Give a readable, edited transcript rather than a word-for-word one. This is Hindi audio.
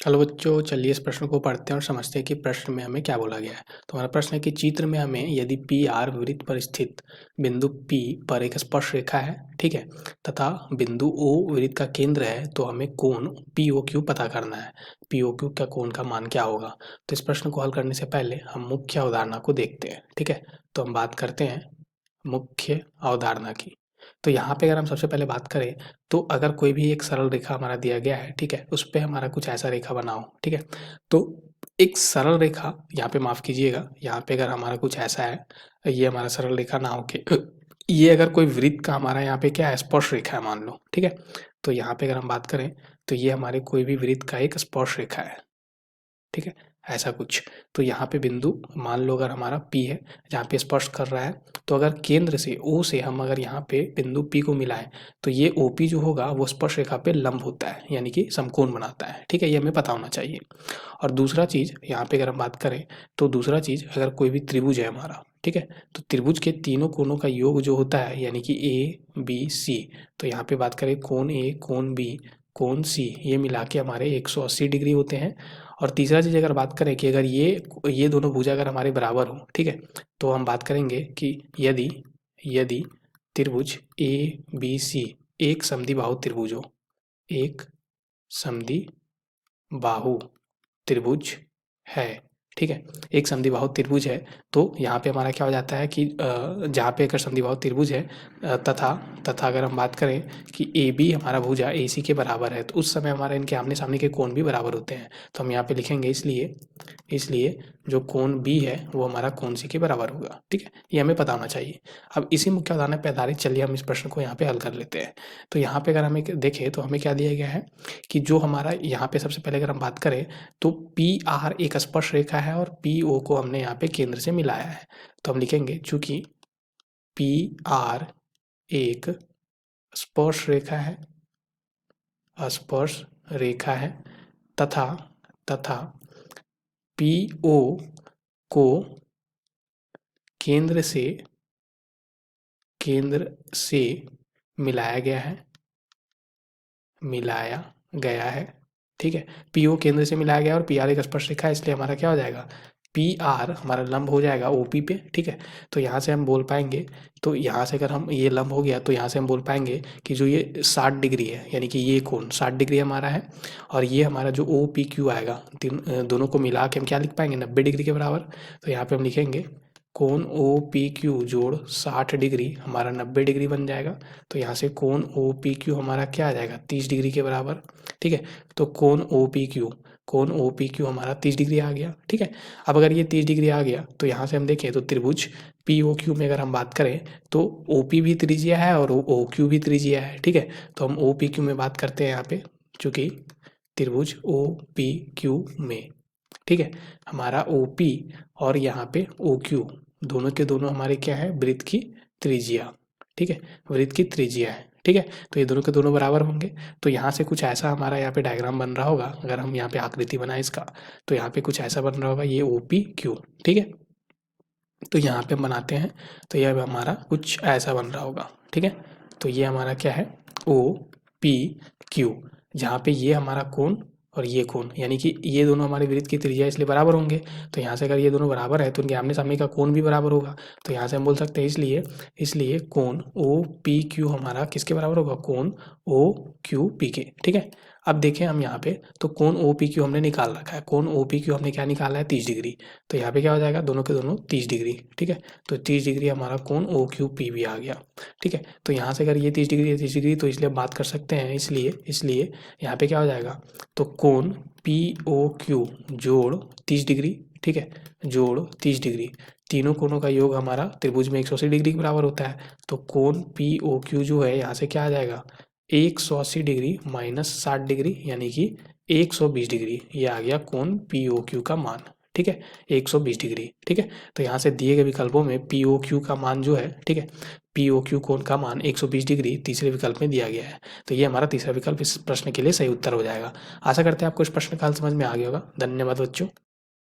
हेलो बच्चों, चलिए इस प्रश्न को पढ़ते हैं और समझते हैं कि प्रश्न में हमें क्या बोला गया है। तो हमारा प्रश्न है कि चित्र में हमें यदि पी आर वृत्त पर स्थित बिंदु पी पर एक स्पर्श रेखा है, ठीक है, तथा बिंदु ओ वृत्त का केंद्र है, तो हमें कोण पी ओ क्यू पता करना है। पी ओ क्यू का कोण का मान क्या होगा। तो इस प्रश्न को हल करने से पहले हम मुख्य अवधारणा को देखते हैं, ठीक है। तो हम बात करते हैं मुख्य अवधारणा की। तो यहाँ पे अगर हम सबसे पहले बात करें, तो अगर कोई भी एक सरल रेखा हमारा दिया गया है, ठीक है, उस पे हमारा कुछ ऐसा रेखा बना हो, ठीक है। तो एक सरल रेखा यहाँ पे माफ़ कीजिएगा, यहाँ पे अगर हमारा कुछ ऐसा है, ये हमारा सरल रेखा ना होके ये अगर कोई वृत्त का हमारा यहाँ पे क्या है, स्पर्श रेखा है मान लो, ठीक है। तो यहाँ पे अगर हम बात करें, तो ये हमारे कोई भी वृत्त का एक स्पर्श रेखा है, ठीक है, ऐसा कुछ। तो यहाँ पे बिंदु मान लो अगर हमारा P है, जहाँ पे स्पर्श कर रहा है, तो अगर केंद्र से O से हम अगर यहाँ पे बिंदु P को मिलाएं, तो ये OP जो होगा वो स्पर्श रेखा पे लंब होता है, यानी कि समकोण बनाता है, ठीक है, ये हमें पता होना चाहिए। और दूसरा चीज़ यहाँ पे अगर हम बात करें, तो दूसरा चीज़ अगर कोई भी त्रिभुज है हमारा, ठीक है, तो त्रिभुज के तीनों कोणों का योग जो होता है, यानी कि ABC, तो यहाँ पे बात करें कोण A, कोण B, कोण C, ये मिला के हमारे 180 डिग्री होते हैं। और तीसरा चीज़ अगर बात करें कि अगर ये दोनों भुजा अगर हमारे बराबर हो, ठीक है, तो हम बात करेंगे कि यदि यदि त्रिभुज ए बी सी एक समद्विबाहु त्रिभुज हो, एक समद्विबाहु त्रिभुज है, ठीक है, एक समद्विबाहु त्रिभुज है, तो यहाँ पे हमारा क्या हो जाता है कि जहाँ पे अगर समद्विबाहु त्रिभुज है तथा अगर हम बात करें कि ए बी हमारा भुजा ए सी के बराबर है, तो उस समय हमारा इनके आमने सामने के कोण भी बराबर होते हैं। तो हम यहाँ पे लिखेंगे इसलिए जो कोण बी है वो हमारा कोण सी के बराबर होगा, ठीक है, ये हमें पता होना चाहिए। अब इसी मुख्य अवधारणा पे आधारित चलिए हम इस प्रश्न को यहाँ पे हल कर लेते हैं। तो यहाँ पे अगर हमें देखें तो हमें क्या दिया गया है कि जो हमारा यहाँ पे सबसे पहले अगर हम बात करें, तो पी आर एक स्पर्श रेखा है और पी ओ को हमने यहाँ पे केंद्र से मिलाया है। तो हम लिखेंगे चूंकि पी आर एक स्पर्श रेखा है, स्पर्श रेखा है, तथा तथा पी ओ को केंद्र से मिलाया गया है, ठीक है। पी ओ केंद्र से मिलाया गया और पी आर एक स्पर्श रेखा है, इसलिए हमारा क्या हो जाएगा, पी आर हमारा लंब हो जाएगा ओ पी पे, ठीक है। तो यहाँ से हम बोल पाएंगे, तो यहाँ से अगर हम ये लंब हो गया, तो यहाँ से हम बोल पाएंगे कि जो ये 60 डिग्री है, यानी कि ये कोण 60 डिग्री हमारा है, और ये हमारा जो ओ पी क्यू आएगा, दोनों को मिला के हम क्या लिख पाएंगे, 90 डिग्री के बराबर। तो यहाँ पे हम लिखेंगे कोण ओ पी क्यू जोड़ 60 डिग्री हमारा 90 डिग्री बन जाएगा। तो यहाँ से कोण ओ पी क्यू हमारा क्या आ जाएगा, 30 डिग्री के बराबर, ठीक है। तो कोण ओ पी क्यू हमारा 30 डिग्री आ गया, ठीक है। अब अगर ये 30 डिग्री आ गया, तो यहाँ से हम देखें तो त्रिभुज पी ओ क्यू में अगर हम बात करें, तो ओ पी भी त्रिज्या है और ओ क्यू भी त्रिज्या है, ठीक है। तो हम ओ पी क्यू में बात करते हैं यहाँ पे, चूँकि त्रिभुज ओ पी क्यू में, ठीक है, हमारा ओ पी और यहाँ पे ओ क्यू दोनों के दोनों हमारे क्या है, वृत्त की त्रिज्या, ठीक है, वृत्त की त्रिज्या है, ठीक है। तो ये दोनों के दोनों बराबर होंगे। तो यहाँ से कुछ ऐसा हमारा यहाँ पे डायग्राम बन रहा होगा, अगर हम यहाँ पे आकृति बनाए इसका, तो यहाँ पे कुछ ऐसा बन रहा होगा, ये ओ पी क्यू, ठीक है। तो यहाँ पे हम बनाते हैं, तो यह हमारा कुछ ऐसा बन रहा होगा, ठीक है। तो ये हमारा क्या है, ओ पी क्यू, जहाँ पे ये हमारा कोण और ये कोण, यानी कि ये दोनों हमारे वृत्त की त्रिज्या इसलिए बराबर होंगे। तो यहाँ से अगर ये दोनों बराबर है, तो उनके आमने सामने का कोण भी बराबर होगा। तो यहाँ से हम बोल सकते हैं इसलिए कोण ओ पी क्यू हमारा किसके बराबर होगा, कोण ओ क्यू पी के, ठीक है। अब देखें हम यहाँ पे, तो कोण ओ पी क्यू हमने निकाल रखा है, कोण ओ पी क्यू हमने क्या निकाला है, 30 डिग्री। तो यहाँ पे क्या हो जाएगा, दोनों के दोनों 30 डिग्री, ठीक है। तो 30 डिग्री हमारा कोण ओ क्यू पी भी आ गया, ठीक है। तो यहाँ से अगर ये 30 डिग्री है 30 डिग्री, तो इसलिए हम बात कर सकते हैं, इसलिए यहाँ पे क्या हो जाएगा, तो कोण पी ओ क्यू जोड़ 30 डिग्री, ठीक है, जोड़ 30 डिग्री, तीनों कोणों का योग हमारा त्रिभुज में 180 डिग्री के बराबर होता है। तो कोण पी ओ क्यू जो है, यहाँ से क्या आ जाएगा, 180 डिग्री माइनस 60 डिग्री, यानी कि 120 डिग्री, ये आ गया कोण पी ओ क्यू का मान, ठीक है, 120 डिग्री, ठीक है। तो यहाँ से दिए गए विकल्पों में पी ओ क्यू का मान जो है, ठीक है, पी ओ क्यू कोण का मान 120 डिग्री तीसरे विकल्प में दिया गया है। तो ये हमारा तीसरा विकल्प इस प्रश्न के लिए सही उत्तर हो जाएगा। आशा करते हैं आपको इस प्रश्न का हल समझ में आ गया होगा। धन्यवाद बच्चों।